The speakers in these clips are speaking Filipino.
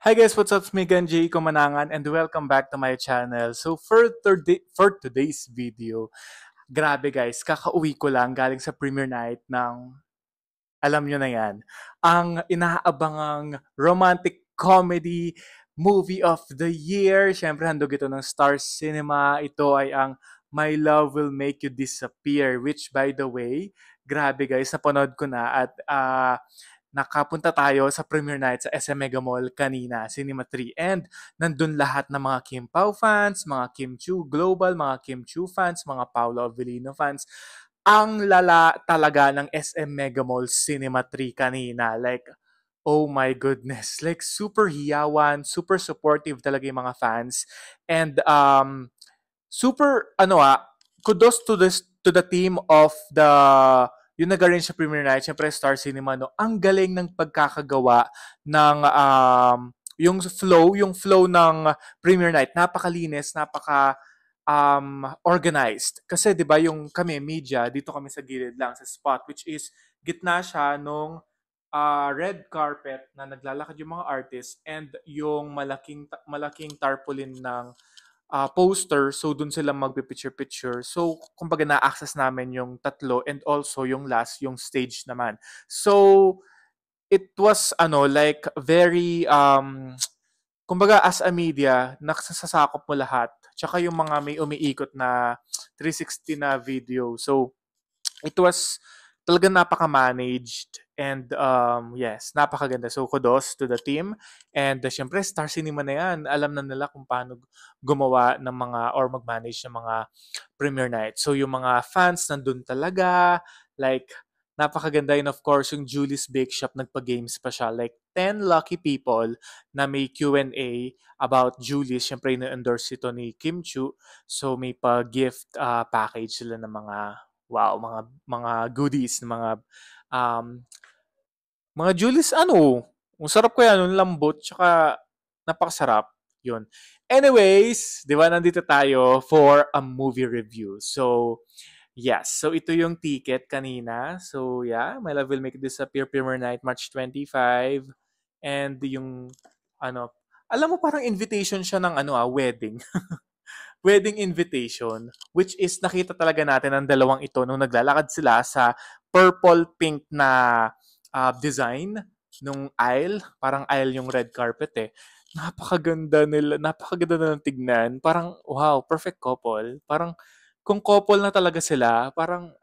Hi guys, what's up? It's me again, Jay Kumanangan, and welcome back to my channel. So for today's video, grabe guys, kakauwi ko lang galing sa premiere night ng, alam nyo na yan, ang inaabangang romantic comedy movie of the year. Siyempre, handog ito ng Star Cinema. Ito ay ang My Love Will Make You Disappear, which by the way, grabe guys, napanood ko na at nakapunta tayo sa premiere night sa SM Mega Mall kanina, Cinema 3. And nandun lahat ng mga Kim Pao fans, mga Kim Chiu Global, mga Kim Chiu fans, mga Paolo Avellino fans. Ang lala talaga ng SM Mega Mall Cinema 3 kanina. Like, oh my goodness. Like, super hiyawan, super supportive talaga yung mga fans. And super, kudos to the team of yung nag-arrange sa premiere night, syempre Star Cinema, no? Ang galing ng pagkakagawa ng yung flow ng premiere night, napakalinis, organized. Kasi 'di ba yung kami media, dito kami sa gilid lang sa spot, which is gitna siya nung red carpet na naglalakad yung mga artists and yung malaking tarpaulin ng poster, so dun sila magpi-picture-picture. So, kumbaga na-access namin yung tatlo and also yung last, yung stage naman. So, it was like very kumbaga as a media, nakasasakop mo lahat. Tsaka yung mga may umiikot na 360 na video. So, it was talagang napaka-managed and yes, napakaganda. So kudos to the team and syempre Star Cinema na yan. Alam na nila kung paano gumawa ng mga or mag-manage ng mga premiere night. So yung mga fans nandun talaga, like napakaganda yun. Of course, yung Julie's Bake Shop, nagpa-games pa siya. Like 10 lucky people na may Q&A about Julie's. Syempre, ina-endorse ito ni Kim Chu. So may pa-gift package sila ng mga wow, mga goodies, um, mga Julius ang sarap kaya nun, lambot, tsaka napakasarap. Yun. Anyways, di ba nandito tayo for a movie review. So, yes. So, ito yung ticket kanina. So, yeah, My Love Will Make It Disappear, premiere night, March 25. And yung, alam mo parang invitation siya ng wedding. Wedding invitation, which is nakita talaga natin ang dalawang ito nung naglalakad sila sa purple-pink na design nung aisle. Parang aisle yung red carpet eh. Napakaganda nila, napakaganda na ng tignan. Parang, wow, perfect couple. Parang, kung couple na talaga sila, parang,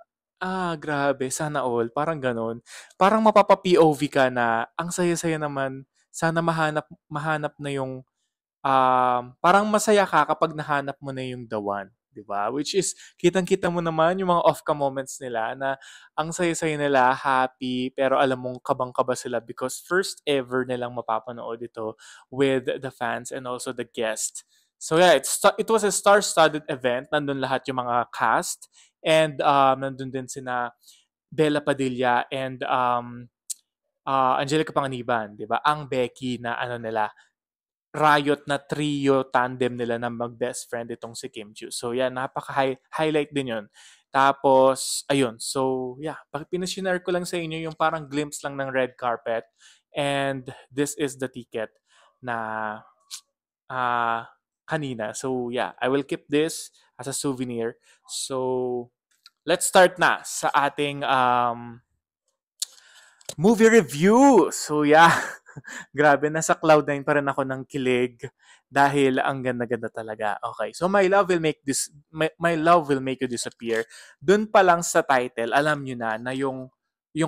grabe, sana all. Parang ganon. Parang mapapa-POV ka na, ang saya-saya naman, sana mahanap na yung parang masaya ka kapag nahanap mo na yung the one, 'di ba? Which is kitang-kita mo naman yung mga off-cam moments nila na ang saya-saya nila, happy, pero alam mong kabang-kaba sila because first ever nilang mapapanood ito with the fans and also the guests. So yeah, it was a star-studded event. Nandun lahat yung mga cast and nandun din sina Bella Padilla and Angelica Panganiban, 'di ba? Ang Becky na nila riot na trio tandem nila na mag-best friend itong si Kim Chiu. So, yan, napaka-highlight din yun. Tapos, ayun. So, yeah, pinashare ko lang sa inyo yung parang glimpse lang ng red carpet. And this is the ticket na kanina. So, yeah, I will keep this as a souvenir. So, let's start na sa ating movie review. So, yeah. Grabe, nasa cloud 9 pa rin ako ng kilig dahil ang ganda-ganda talaga. Okay, so My Love Will Make You Disappear. Doon pa lang sa title, alam nyo na yung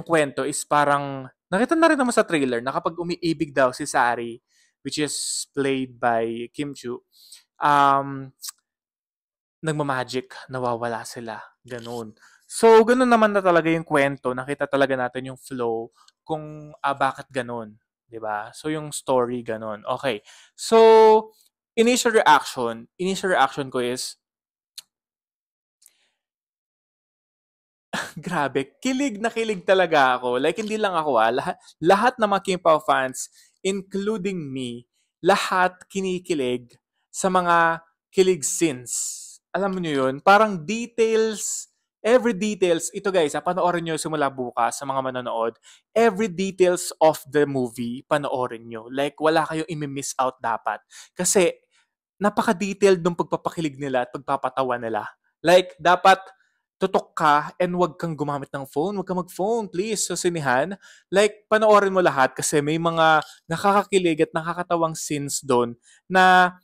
kwento is parang, nakita na rin naman sa trailer na kapag umiibig daw si Sari, which is played by Kim Chu, um, nagmamagic, nawawala sila. Ganun. So, ganun naman na talaga yung kwento. Nakita talaga natin yung flow kung bakit ganun. 'Di ba? So, yung story, ganun. Okay. So, initial reaction ko is, grabe, kilig na kilig talaga ako. Like, hindi lang ako lahat ng mga Kim Pao fans, including me, lahat kinikilig sa mga kilig scenes. Alam mo nyo yun? Parang details every details, ito guys, panoorin nyo simula bukas sa mga manonood, every details of the movie, panoorin nyo. Like, wala kayong imi-miss out dapat. Kasi, napaka-detailed ng pagpapakilig nila at pagpapatawa nila. Like, dapat tutok ka and wag kang gumamit ng phone. Wag kang mag-phone, please, sa sinihan. Like, panoorin mo lahat kasi may mga nakakakilig at nakakatawang scenes doon na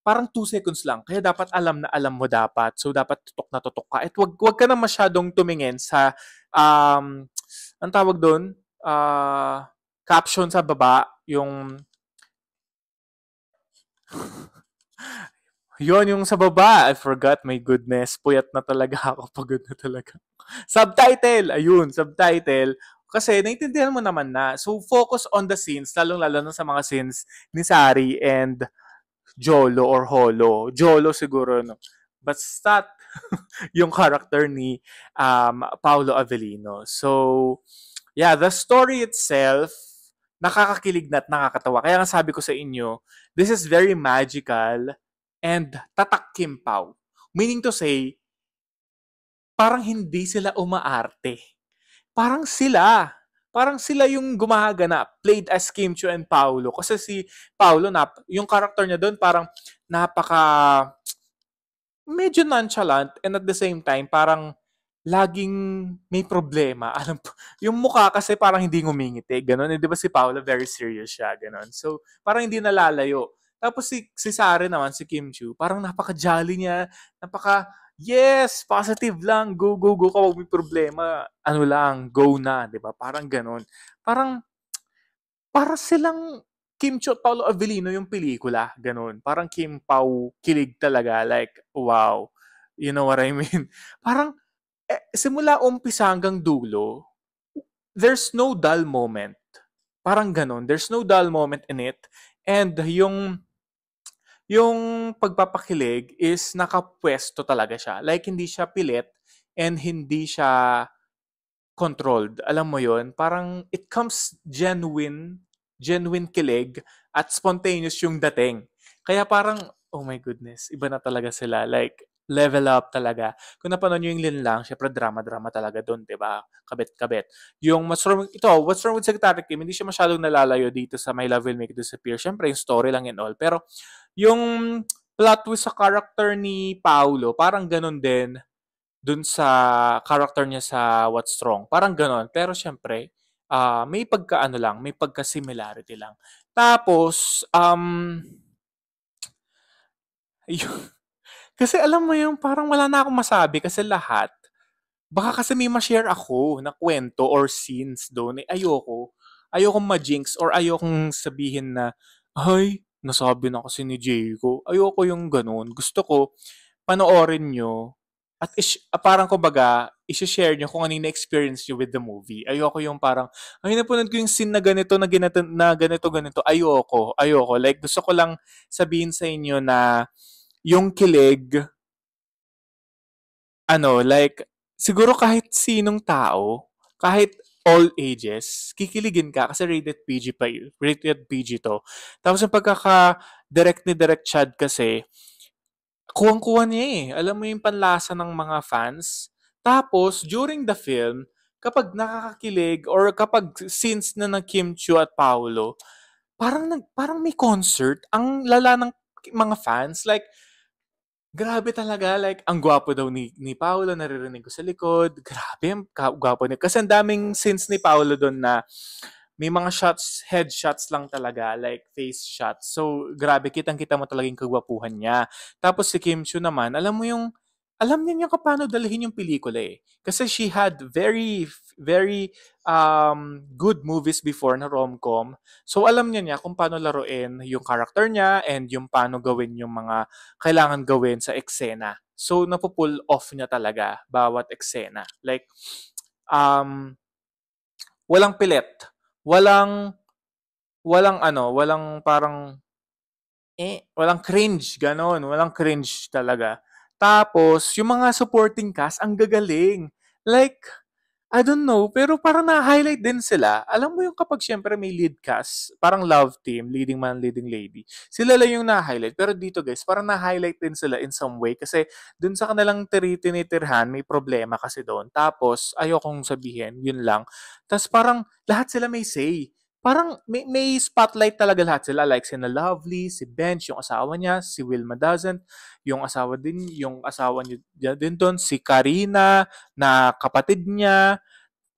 parang 2 seconds lang. Kaya dapat alam na alam mo dapat. So, dapat tutok na tutok ka. At wag ka na masyadong tumingin sa, ang tawag doon, caption sa baba, yung yung sa baba. I forgot, my goodness. Puyat na talaga ako. Pagod na talaga. Subtitle! Ayun, subtitle. Kasi naintindihan mo naman na. So, focus on the scenes, lalong-lalo na sa mga scenes ni Sari and Jolo or Holo. Jolo siguro, no? Basta yung character ni Paolo Avellino. So, yeah, the story itself, nakakakilig na at nakakatawa. Kaya nga sabi ko sa inyo, this is very magical and tatak Kimpaw. Meaning to say, parang hindi sila umaarte. Parang sila. Parang sila yung gumaganap, played as Kim Chiu and Paolo. Kasi si Paolo, yung character niya doon, parang napaka medyo nonchalant and at the same time, parang laging may problema. Alam po, yung mukha kasi parang hindi ngumingiti, ganun. Eh, di ba si Paolo very serious siya, ganun. So, parang hindi nalalayo. Tapos si Sare naman, si Kim Chiu, parang napaka-jolly niya, yes, positive lang, go, go, go, kapag may problema, ano lang, go na, di ba? Parang ganun. Parang, para silang Kim Chiu at Paolo Avellino yung pelikula, ganun. Parang Kim Pao, kilig talaga, like, wow. You know what I mean? Parang, simula umpisa hanggang dulo, there's no dull moment. Parang ganun. There's no dull moment in it. And yung pagpapakilig is nakapwesto talaga siya. Like, hindi siya pilit and hindi siya controlled. Alam mo yon, parang it comes genuine kilig at spontaneous yung dating. Kaya parang, oh my goodness, iba na talaga sila. Like, level up talaga. Kung napanood nyo yung Linlang, syempre drama-drama talaga doon, di ba? Kabit-kabit. Yung What's Wrong with Secretary Kim, hindi siya masyadong nalalayo dito sa My Love Will Make It Disappear. Syempre, yung story lang and all. Pero, yung plot twist sa character ni Paulo, parang ganun din dun sa character niya sa What's Wrong. Parang ganon. Pero syempre, may pagka-ano lang, may pagka-similarity lang. Tapos, yun. Kasi alam mo yung parang wala na akong masabi kasi lahat, baka kasi may ma-share ako na kwento or scenes doon. Eh, ayoko. Ayokong ma-jinx or ayokong sabihin na, ay, nasabi na kasi ni Jayco. Ayoko yung ganun. Gusto ko, panoorin nyo at parang kumbaga, i-share nyo kung ano yung experience nyo with the movie. Ayoko yung parang, ay, napanood ko yung scene na ganito, na ganito, ganito. Ayoko, ayoko. Like, gusto ko lang sabihin sa inyo na yung kilig, like, siguro kahit sinong tao, kahit all ages, kikiligin ka kasi rated PG pa yun. Rated PG to. Tapos yung pagkaka-direct ni Direct Chad kasi, kuwang-kuha niya eh. Alam mo yung panlasa ng mga fans. Tapos, during the film, kapag nakakakilig or kapag scenes na ng Kim Chiu at Paolo, parang may concert. Ang lala ng mga fans. Like, grabe talaga. Like, ang gwapo daw ni Paolo. Naririnig ko sa likod. Grabe, ang gwapo niya. Kasi ang daming scenes ni Paolo doon na may mga shots, headshots lang talaga, like face shots. So, grabe, kitang-kita mo talaga yung kagwapuhan niya. Tapos si Kim Chiu naman, alam niya kung paano dalhin yung pelikula eh. Kasi she had very, very good movies before na rom-com. So, alam niya kung paano laruin yung character niya and yung paano gawin yung mga kailangan gawin sa eksena. So, napupull off niya talaga bawat eksena. Like, walang pilit. Walang walang parang walang cringe ganon, walang cringe talaga. Tapos yung mga supporting cast ang gagaling. Like I don't know, pero parang na-highlight din sila. Alam mo yung kapag siyempre may lead cast, parang love team, leading man, leading lady. Sila lang yung na-highlight. Pero dito guys, parang na-highlight din sila in some way kasi dun sa kanilang tinitirhan, may problema kasi doon. Tapos, ayokong sabihin, yun lang. Tapos parang lahat sila may say. Parang may spotlight talaga lahat sila. Like si na Lovely, si Bench, yung asawa niya, si Wilma doesn't, yung asawa niya din doon, si Karina, na kapatid niya,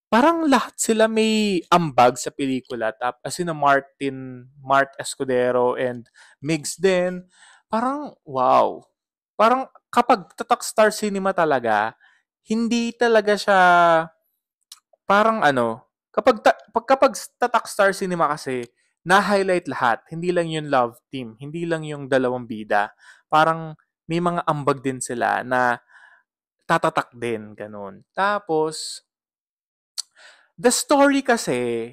parang lahat sila may ambag sa pelikula. As in Mart Escudero and Migs din. Parang, wow. Parang kapag Tatak Star Cinema talaga, hindi talaga siya parang ano, kapag Tatak Star Cinema kasi, na-highlight lahat. Hindi lang yung love team, hindi lang yung dalawang bida. Parang may mga ambag din sila na tatatak din, ganun. Tapos, the story kasi,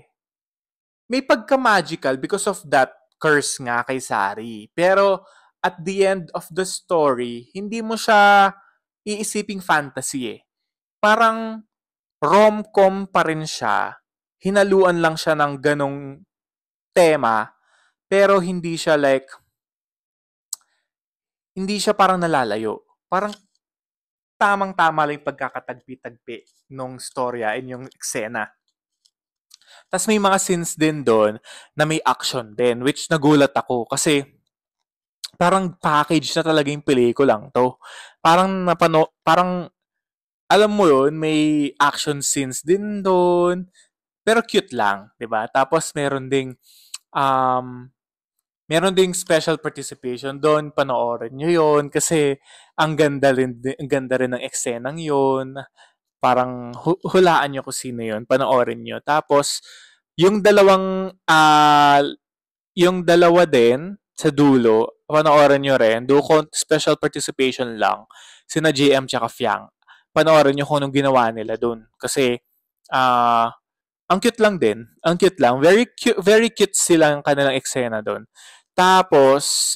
may pagka-magical because of that curse nga kay Sari. Pero, at the end of the story, hindi mo siya iisiping fantasy eh. Parang rom-com pa rin siya. Hinaluan lang siya ng ganong tema, pero hindi siya parang nalalayo. Parang tamang-tama lang yung pagkakatagpi-tagpi nung storya and yung eksena. Tapos may mga scenes din doon na may action din, which nagulat ako kasi parang package na talaga yung pelikulang to. Parang alam mo yun, may action scenes din doon, pero cute lang, 'di ba? Tapos um meron ding special participation doon, panoorin nyo yon kasi ang ganda rin ng eksenang yon. Parang hulaan nyo kung sino yon, panoorin nyo. Tapos, yung dalawang, yung dalawa din, sa dulo, panoorin nyo rin. Special participation lang. Sina JM tsaka Fiang. Panoorin nyo kung anong ginawa nila doon. Kasi, ang cute lang din. Ang cute lang. Very cute silang kanilang eksena doon. Tapos,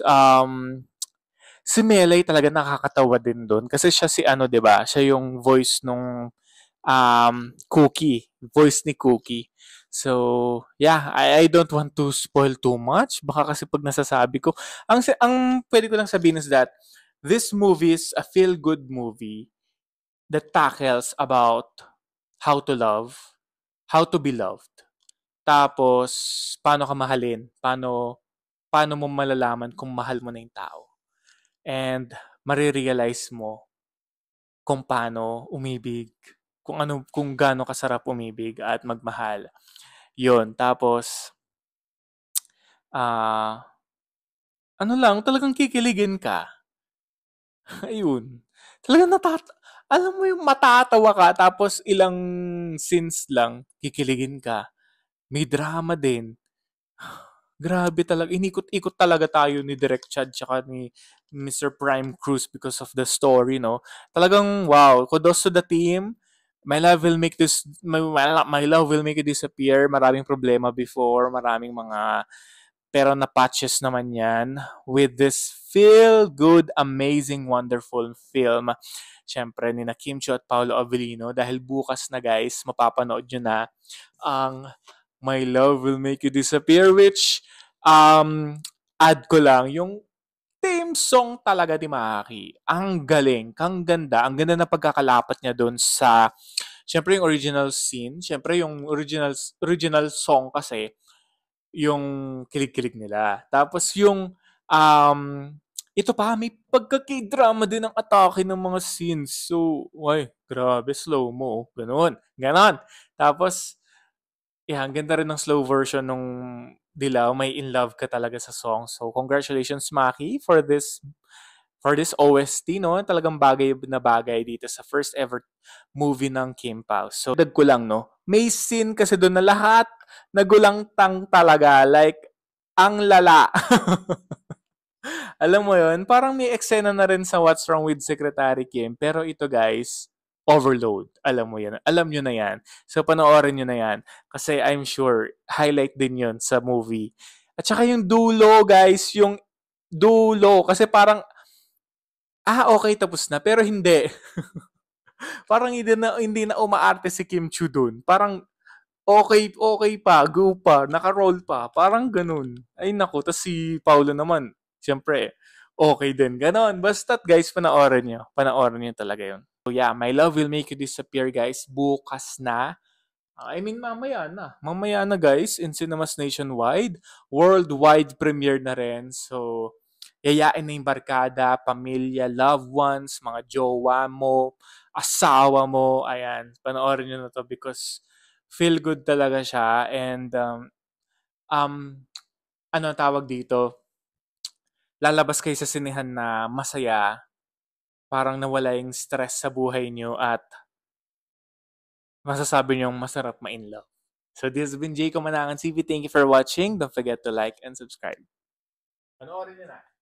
si Melay talaga nakakatawa din doon. Kasi siya si ano, 'di ba? Siya yung voice nung Cookie. Voice ni Cookie. So, yeah, I don't want to spoil too much. Baka kasi pag nasasabi ko, ang pwede ko lang sabihin is that this movie is a feel-good movie that tackles about how to love, how to be loved. Tapos, paano ka mahalin? Paano mo malalaman kung mahal mo na yung tao? And marirealize mo kung paano umibig, kung gaano kasarap umibig at magmahal. 'Yon. Tapos ano lang, talagang kikiligin ka. Ayun. Talagang alam mo yung matatawa ka tapos ilang scenes lang kikiligin ka. May drama din. Grabe talaga. Inikot-ikot talaga tayo ni Direk Chad tsaka ni Mr. Prime Cruz because of the story, no? Talagang, wow. Kudos to the team. My love will make you disappear. Maraming problema before. Maraming mga pero na-patches naman yan with this feel-good, amazing, wonderful film. Siyempre, ni na Kim Chiu at Paolo Avellino dahil bukas na guys, mapapanood nyo na ang My Love Will Make You Disappear, which add ko lang, yung theme song talaga ni Maki. Ang galing, ang ganda na pagkakalapat niya doon sa, syempre yung original scene, syempre yung original song kasi, yung kilig-kilig nila. Tapos yung, ito pa, may pagka-K-drama din ng atake ng mga scenes. So, grabe, slow-mo. Ganon. Tapos, ang ganda rin ng slow version nung Dilaw. May in love ka talaga sa song. So, congratulations, Maki, for this OST, no? Talagang bagay na bagay dito sa first ever movie ng Kim Pao. So, dag ko lang, no? May scene kasi doon na lahat nagulangtang talaga. Like, ang lala. Alam mo yon, parang may eksena na rin sa What's Wrong with Secretary Kim. Pero ito guys, overload. Alam mo yan. Alam nyo na yan. So, panoorin nyo na yan. Kasi I'm sure, highlight din yon sa movie. At saka yung dulo, guys, yung dulo. Kasi parang, okay, tapos na. Pero hindi. Parang hindi na umaarte si Kim Chu dun. Parang okay, okay pa, go pa, naka-roll pa. Parang ganun. Ay naku, tas si Paulo naman, siyempre, okay din. Ganon. Basta't guys, panoorin nyo. Panoorin nyo talaga yun. So yeah, My Love Will Make You Disappear guys, bukas na. I mean, mamaya na. Mamaya na guys, in cinemas nationwide. Worldwide premiere na rin. So, yayain na yung barkada, pamilya, loved ones, mga jowa mo, asawa mo. Ayan, panoorin nyo na to because feel good talaga siya. And, um, ano tawag dito? Lalabas kayo sa sinehan na masaya, parang nawala yung stress sa buhay nyo at masasabi niyong masarap ma-in love. So this has been Jay Kumanangan TV. Thank you for watching. Don't forget to like and subscribe. Panoorin niyo na.